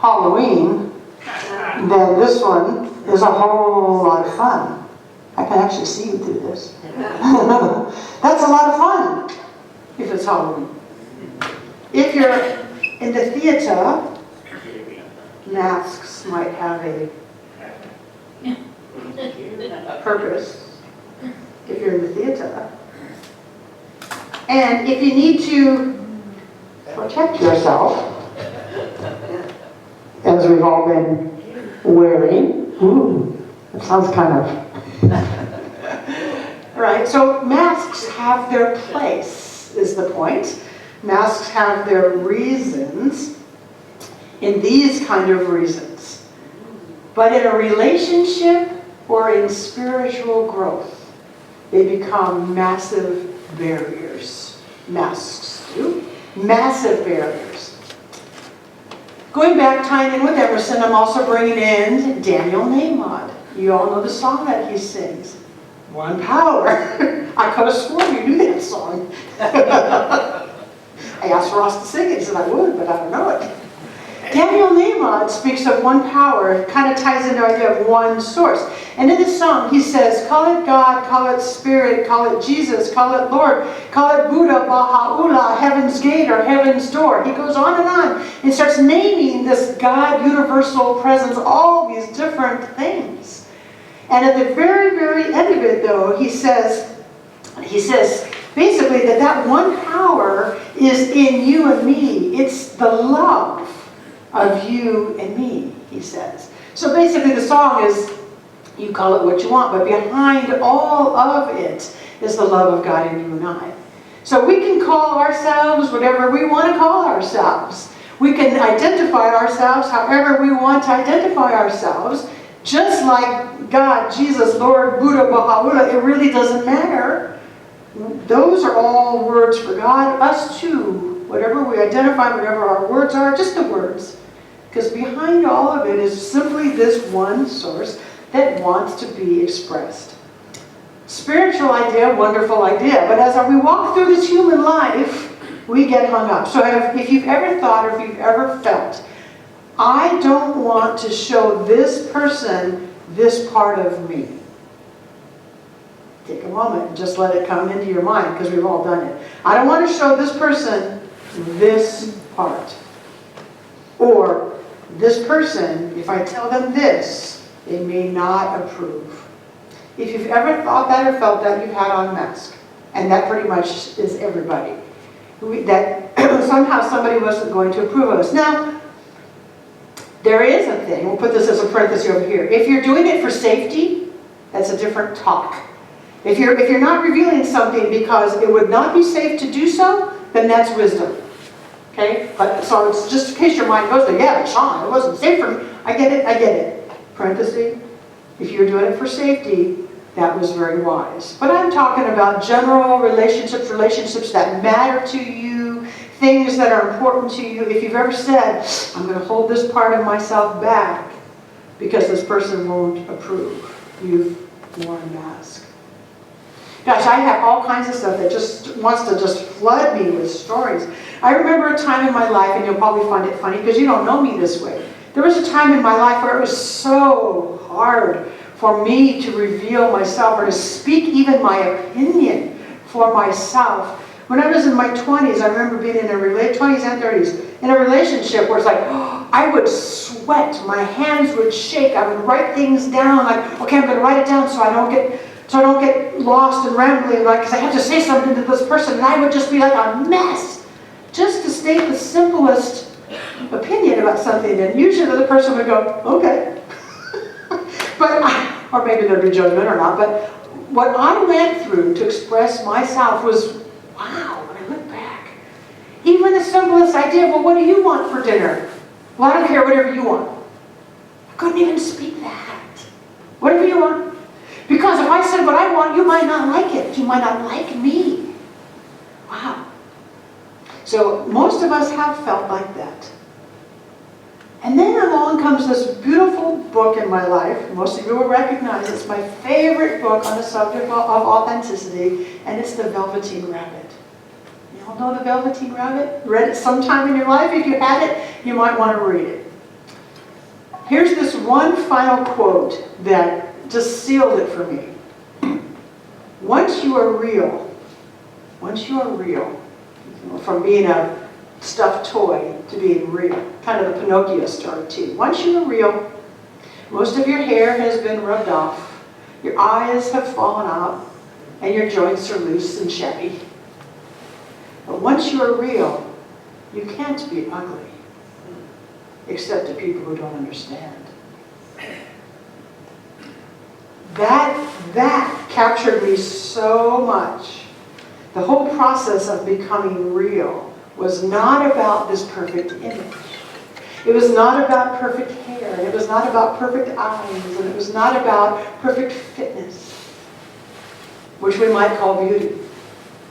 Halloween, then this one is a whole lot of fun. I can actually see you through this. That's a lot of fun if it's Halloween. If you're in the theater, masks might have a purpose if you're in the theater. And if you need to protect yourself, as we've all been wearing, that sounds kind of right. So masks have their place, is the point. Masks have their reasons in these kind of reasons. But in a relationship or in spiritual growth, they become massive barriers. Masks do. Massive barriers. Going back, tying in with Emerson, I'm also bringing in Daniel Nahmod. You all know the song that he sings. One Power. I could have sworn you knew that song. I asked Ross to sing it. He said I would, but I don't know it. Daniel Nahmod speaks of one power. It kind of ties into the idea of one source. And in this song, he says, call it God, call it Spirit, call it Jesus, call it Lord, call it Buddha, Baha'u'llah, Heaven's Gate, or Heaven's Door. He goes on and starts naming this God, universal presence, all these different things. And at the very, very end of it, though, he says basically that one power is in you and me. It's the love of you and me, he says. So basically the song is, you call it what you want, but behind all of it is the love of God in you and I. So we can call ourselves whatever we want to call ourselves. We can identify ourselves however we want to identify ourselves. Just like God, Jesus, Lord, Buddha, Baha'u'llah, it really doesn't matter. Those are all words for God. Us too. Whatever we identify, whatever our words are, just the words. Because behind all of it is simply this one source that wants to be expressed. Spiritual idea, wonderful idea. But as we walk through this human life, we get hung up. So if you've ever thought or if you've ever felt, I don't want to show this person this part of me. Take a moment and just let it come into your mind, because we've all done it. I don't want to show this person this part. Or this person, if I tell them this, they may not approve. If you've ever thought that or felt that, you've had on mask. And that pretty much is everybody. That somehow somebody wasn't going to approve of us. Now, there is a thing, we'll put this as a parenthesis over here. If you're doing it for safety, that's a different talk. If you're not revealing something because it would not be safe to do so, then that's wisdom. Okay? But so it's just in case your mind goes there, yeah, but Shawn, it wasn't safe for me. I get it. Parenthesis. If you're doing it for safety, that was very wise. But I'm talking about general relationships that matter to you, things that are important to you. If you've ever said, I'm going to hold this part of myself back because this person won't approve, you've worn a mask. Gosh, I have all kinds of stuff that just wants to just flood me with stories. I remember a time in my life, and you'll probably find it funny because you don't know me this way. There was a time in my life where it was so hard for me to reveal myself or to speak even my opinion for myself. When I was in my 20s, I remember being in 20s and 30s, in a relationship where it's like, I would sweat, my hands would shake, I would write things down, like, okay, I'm going to write it down so I don't get lost and rambling, like, because I have to say something to this person, and I would just be like a mess, just to state the simplest opinion about something, and usually the other person would go, okay. Or maybe there'd be judgment or not, but what I went through to express myself was, wow, when I look back. Even the simplest idea, well, what do you want for dinner? Well, I don't care, whatever you want. I couldn't even speak that. Whatever you want. Because if I said what I want, you might not like it. You might not like me. Wow. So most of us have felt like that. And then along comes this beautiful book in my life. Most of you will recognize it's my favorite book on the subject of authenticity, and it's The Velveteen Rabbit. You all know The Velveteen Rabbit? Read it sometime in your life? If you had it, you might want to read it. Here's this one final quote that just sealed it for me. Once you are real, from being a stuffed toy to being real, kind of the Pinocchio story too. Once you are real, most of your hair has been rubbed off, your eyes have fallen out, and your joints are loose and shabby. But once you are real, you can't be ugly, except to people who don't understand. That captured me so much. The whole process of becoming real was not about this perfect image. It was not about perfect hair. It was not about perfect eyes. And it was not about perfect fitness, which we might call beauty.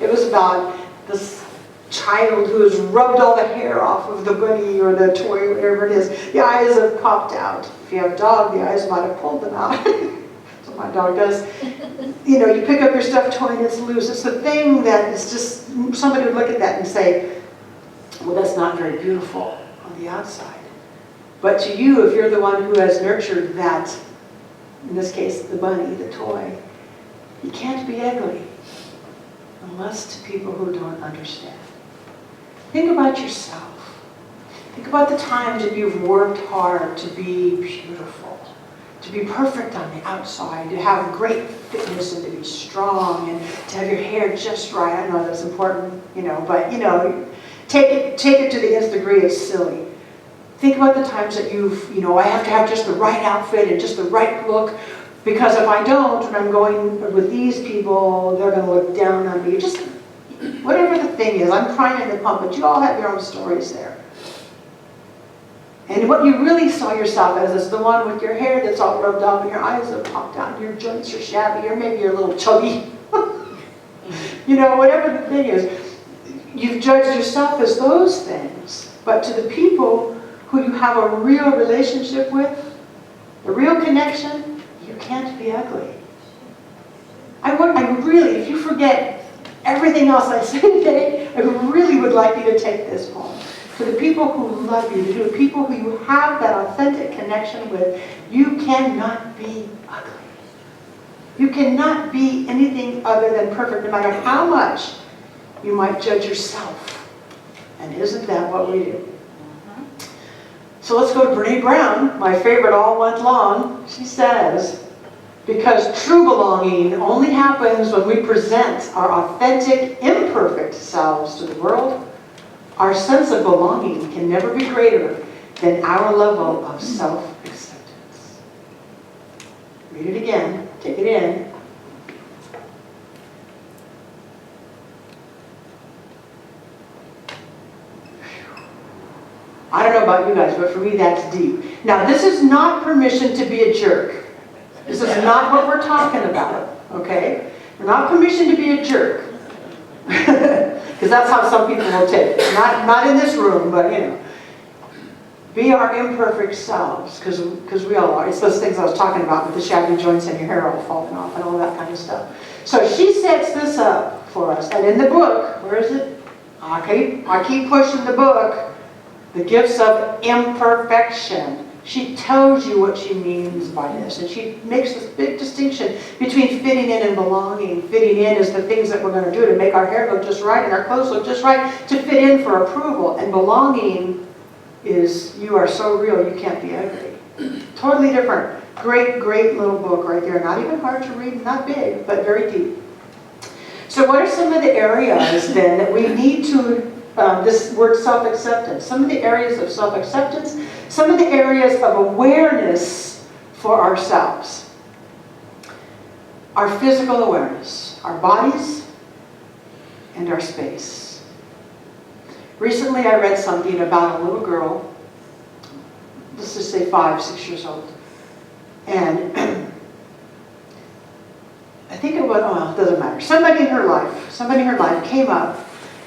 It was about this child who has rubbed all the hair off of the bunny or the toy or whatever it is. The eyes have popped out. If you have a dog, the eyes might have pulled them out. That's what my dog does. You know, you pick up your stuffed toy and it's loose. It's the thing that is just, somebody would look at that and say, well, that's not very beautiful on the outside. But to you, if you're the one who has nurtured that, in this case, the bunny, the toy, you can't be ugly unless to people who don't understand. Think about yourself. Think about the times that you've worked hard to be beautiful, to be perfect on the outside, to have great fitness and to be strong and to have your hair just right. I know that's important, but take it to the nth degree, it's silly. Think about the times that I have to have just the right outfit and just the right look, because if I don't, and I'm going with these people, they're going to look down on me. Just whatever the thing is, I'm trying to pump, but you all have your own stories there. And what you really saw yourself as is the one with your hair that's all rubbed off and your eyes have popped out and your joints are shabby, or maybe you're a little chubby. Whatever the thing is, you've judged yourself as those things. But to the people who you have a real relationship with, a real connection, you can't be ugly. I really, if you forget everything else I say today, I really would like you to take this home. To the people who love you, to the people who you have that authentic connection with, you cannot be ugly. You cannot be anything other than perfect, no matter how much you might judge yourself. And isn't that what we do? So let's go to Brene Brown, my favorite all month long. She says, because true belonging only happens when we present our authentic, imperfect selves to the world, our sense of belonging can never be greater than our level of self-acceptance. Read it again. Take it in. I don't know about you guys, but for me that's deep. Now, this is not permission to be a jerk. This is not what we're talking about, okay? We're not permission to be a jerk. Because that's how some people will take it. Not in this room, but Be our imperfect selves, because we all are. It's those things I was talking about with the shabby joints and your hair all falling off and all that kind of stuff. So she sets this up for us. And in the book, where is it? I keep pushing the book. The Gifts of Imperfection. She tells you what she means by this. And she makes this big distinction between fitting in and belonging. Fitting in is the things that we're going to do to make our hair look just right and our clothes look just right, to fit in for approval. And belonging is you are so real you can't be ugly. Totally different. Great, great little book right there. Not even hard to read, not big, but very deep. So what are some of the areas then that we need to, this word self-acceptance, some of the areas of self-acceptance, some of the areas of awareness for ourselves. Our physical awareness, our bodies, and our space. Recently I read something about a little girl, let's just say 5, 6 years old. And I think it was, it doesn't matter. Somebody in her life came up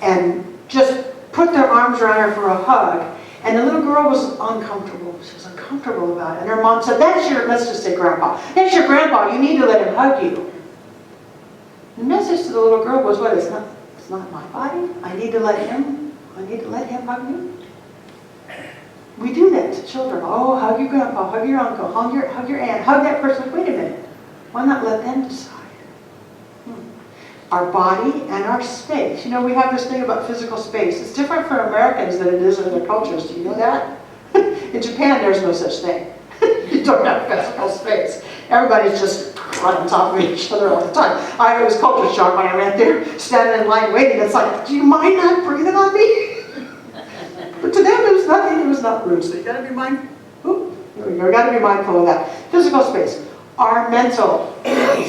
and just put their arms around her for a hug. And the little girl was uncomfortable. She was uncomfortable about it. And her mom said, let's just say grandpa. That's your grandpa. You need to let him hug you. The message to the little girl was, what? It's not my body. I need to let him hug me. We do that. it. Children, oh, hug your grandpa, hug your uncle, hug your aunt, hug that person. Wait a minute. Why not let them decide? Our body and our space. You know, we have this thing about physical space. It's different for Americans than it is in other cultures. Do you know that? In Japan, there's no such thing. You don't have physical space. Everybody's just right on top of each other all the time. It was culture shock when I went there, standing in line waiting. It's like, do you mind not breathing on me? But to them, it was nothing. It was not rude. So you got to be mindful. There we go. You got to be mindful of that. Physical space. Our mental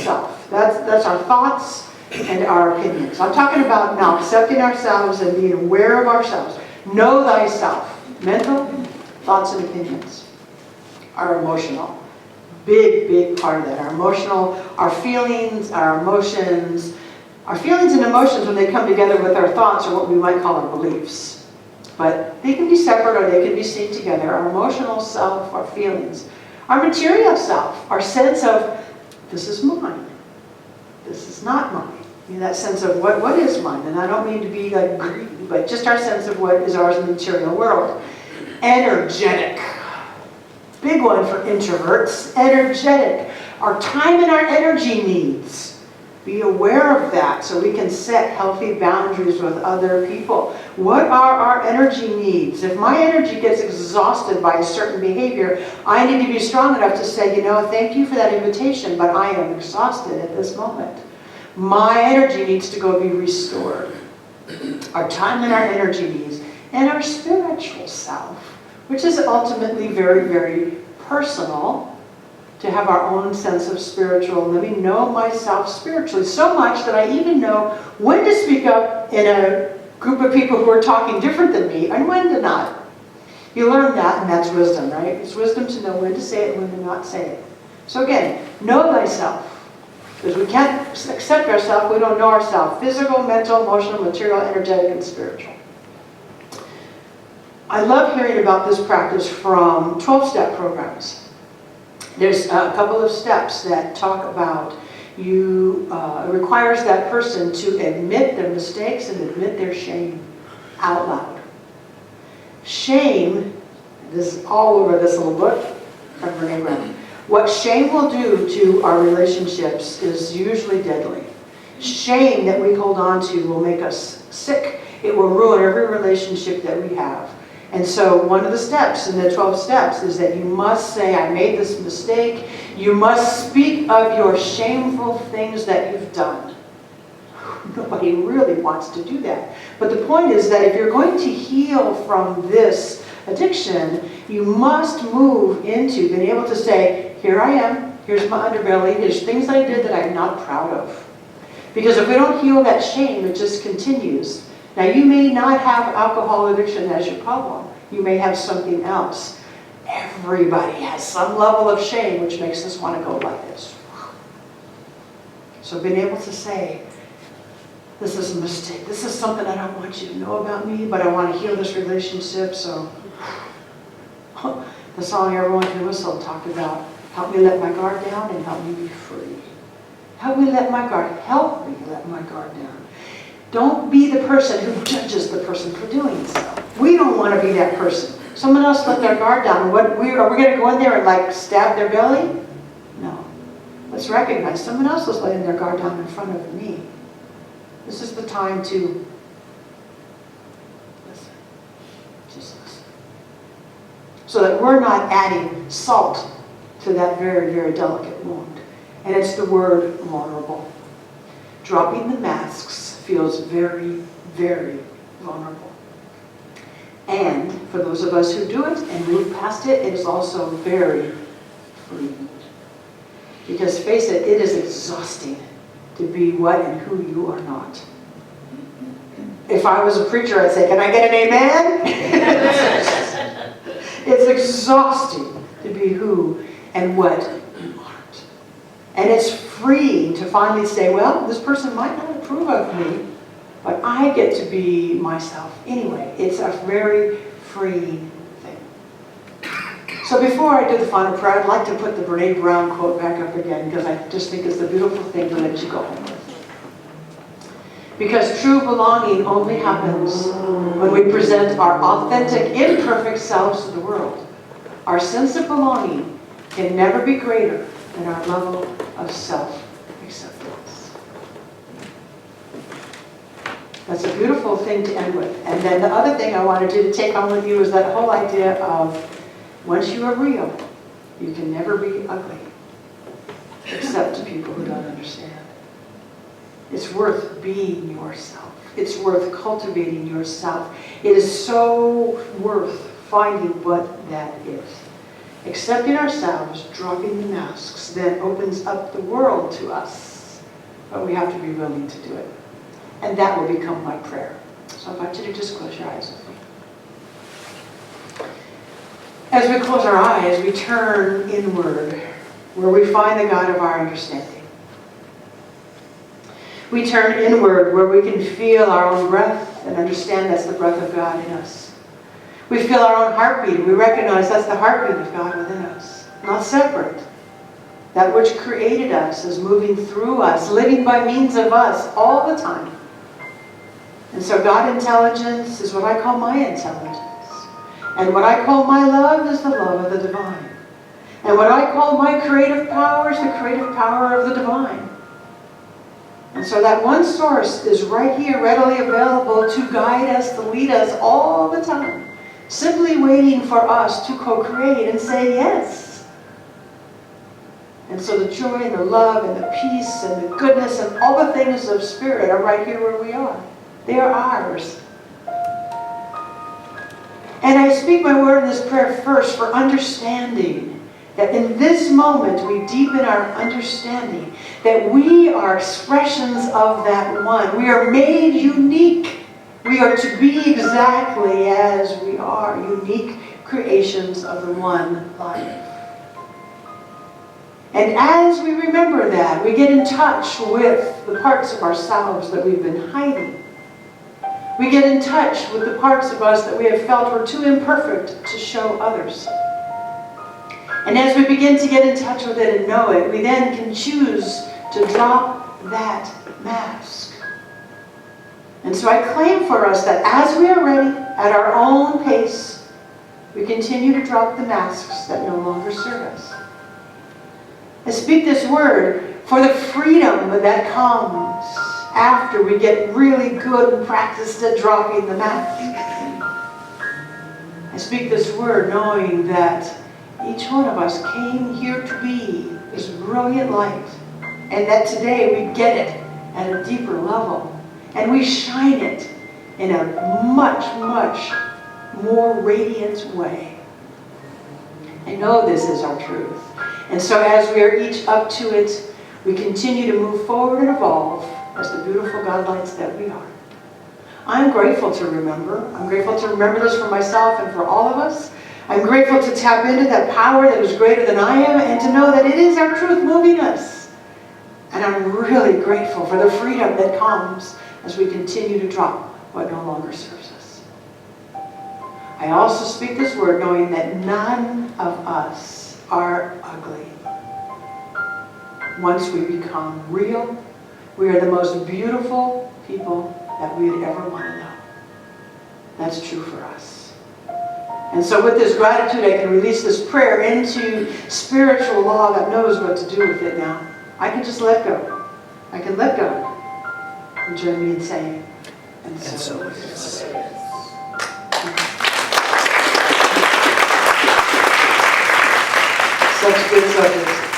self. That's our thoughts and our opinions. I'm talking about now accepting ourselves and being aware of ourselves. Know thyself. Mental, thoughts and opinions. Our emotional. Big, big part of that. Our emotional, our feelings, our emotions. Our feelings and emotions, when they come together with our thoughts, are what we might call our beliefs. But they can be separate or they can be seen together. Our emotional self, our feelings. Our material self, our sense of, this is mine. This is not mine. You know, that sense of what is mine. And I don't mean to be like greedy, but just our sense of what is ours in the material world. Energetic. Big one for introverts. Energetic. Our time and our energy needs. Be aware of that so we can set healthy boundaries with other people. What are our energy needs? If my energy gets exhausted by a certain behavior, I need to be strong enough to say, you know, thank you for that invitation, but I am exhausted at this moment. My energy needs to go be restored. Our time and our energy needs. And our spiritual self, which is ultimately very, very personal. To have our own sense of spiritual living, know myself spiritually so much that I even know when to speak up in a group of people who are talking different than me and when to not. You learn that, and that's wisdom, right? It's wisdom to know when to say it and when to not say it. So again, know thyself. Because we can't accept ourselves, we don't know ourselves. Physical, mental, emotional, material, energetic, and spiritual. I love hearing about this practice from 12-step programs. There's a couple of steps that talk about requires that person to admit their mistakes and admit their shame out loud. Shame, this is all over this little book from Reverend Shawn. What shame will do to our relationships is usually deadly. Shame that we hold on to will make us sick. It will ruin every relationship that we have. And so one of the steps in the 12 steps is that you must say, I made this mistake. You must speak of your shameful things that you've done. Nobody really wants to do that. But the point is that if you're going to heal from this addiction, you must move into being able to say, here I am, here's my underbelly, there's things I did that I'm not proud of. Because if we don't heal that shame, it just continues. Now, you may not have alcohol addiction as your problem. You may have something else. Everybody has some level of shame which makes us want to go like this. So being able to say, this is a mistake. This is something I don't want you to know about me, but I want to heal this relationship. So the song Everyone Can Whistle talked about, help me let my guard down and help me be free. Help me let my guard down. Don't be the person who judges the person for doing so. We don't want to be that person. Someone else let their guard down. Are we going to go in there and like stab their belly? No. Let's recognize someone else is letting their guard down in front of me. This is the time to listen. Just listen. So that we're not adding salt to that very, very delicate wound. And it's the word vulnerable. Dropping the masks feels very, very vulnerable. And for those of us who do it and move past it, it is also very freeing. Because face it, it is exhausting to be what and who you are not. If I was a preacher, I'd say, can I get an amen? It's exhausting to be who and what you aren't. And it's freeing to finally say, well, this person might not approve of me, but I get to be myself anyway. It's a very freeing thing. So before I do the final prayer, I'd like to put the Brene Brown quote back up again, because I just think it's a beautiful thing to let you go home with. Because true belonging only happens when we present our authentic, imperfect selves to the world. our sense of belonging can never be greater than our level of self-acceptance. That's a beautiful thing to end with. And then the other thing I wanted you to take home with you is that whole idea of once you are real, you can never be ugly, except to people who don't understand. It's worth being yourself. It's worth cultivating yourself. It is so worth finding what that is. Accepting ourselves, dropping the masks, then opens up the world to us. But we have to be willing to do it. And that will become my prayer. So I invite you to just close your eyes with me. As we close our eyes, we turn inward, where we find the God of our understanding. We turn inward, where we can feel our own breath and understand that's the breath of God in us. We feel our own heartbeat, and we recognize that's the heartbeat of God within us, not separate. That which created us is moving through us, living by means of us all the time. And so God intelligence is what I call my intelligence. And what I call my love is the love of the divine. And what I call my creative power is the creative power of the divine. And so that one source is right here, readily available to guide us, to lead us all the time. Simply waiting for us to co-create and say yes. And so the joy and the love and the peace and the goodness and all the things of spirit are right here where we are. They are ours. And I speak my word in this prayer first for understanding. That in this moment we deepen our understanding. That we are expressions of that one. We are made unique. We are to be exactly as we are. Unique creations of the one life. And as we remember that, we get in touch with the parts of ourselves that we've been hiding. We get in touch with the parts of us that we have felt were too imperfect to show others. And as we begin to get in touch with it and know it, we then can choose to drop that mask. And so I claim for us that as we are ready, at our own pace, we continue to drop the masks that no longer serve us. I speak this word for the freedom that comes after we get really good and practiced at dropping the mask. I speak this word knowing that each one of us came here to be this brilliant light, and that today we get it at a deeper level, and we shine it in a much, much more radiant way. I know this is our truth. And so as we are each up to it, we continue to move forward and evolve as the beautiful God lights that we are. I'm grateful to remember. I'm grateful to remember this for myself and for all of us. I'm grateful to tap into that power that is greater than I am and to know that it is our truth moving us. And I'm really grateful for the freedom that comes as we continue to drop what no longer serves us. I also speak this word knowing that none of us are ugly. Once we become real, we are the most beautiful people that we would ever want to know. That's true for us. And so with this gratitude, I can release this prayer into spiritual law that knows what to do with it now. I can just let go. I can let go. And join me in saying, and so it is. Such good subjects.